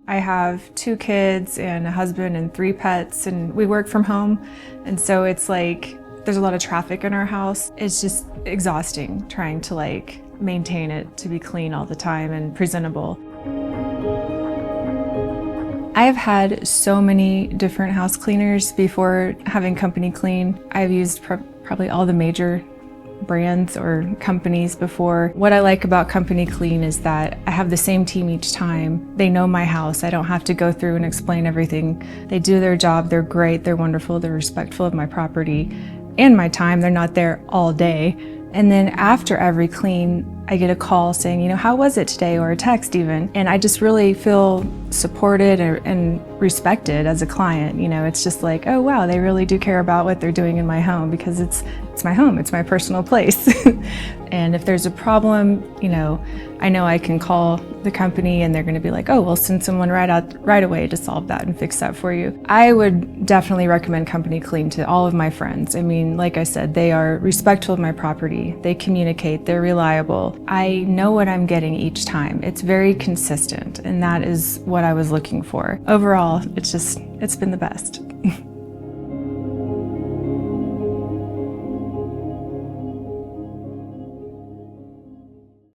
I have 2 kids and a husband and 3 pets, and we work from home. And so it's like there's a lot of traffic in our house. It's just exhausting trying to maintain it to be clean all the time and presentable. I've had so many different house cleaners before having Company Clean. I've used probably all the major brands or companies before. What I like about Company Clean is that I have the same team each time. They know my house. I don't have to go through and explain everything. They do their job. They're great. They're wonderful. They're respectful of my property and my time. They're not there all day. And then after every clean, I get a call saying, how was it today, or a text even. And I just really feel supported and respected as a client. It's just like, oh wow, they really do care about what they're doing in my home, because it's my home, it's my personal place. And if there's a problem, I know I can call the company and they're going to be like, oh, we'll send someone right away to solve that and fix that for you. I would definitely recommend Company Clean to all of my friends. Like I said, they are respectful of my property. They communicate, they're reliable. I know what I'm getting each time. It's very consistent, and that is what I was looking for. Overall, it's been the best.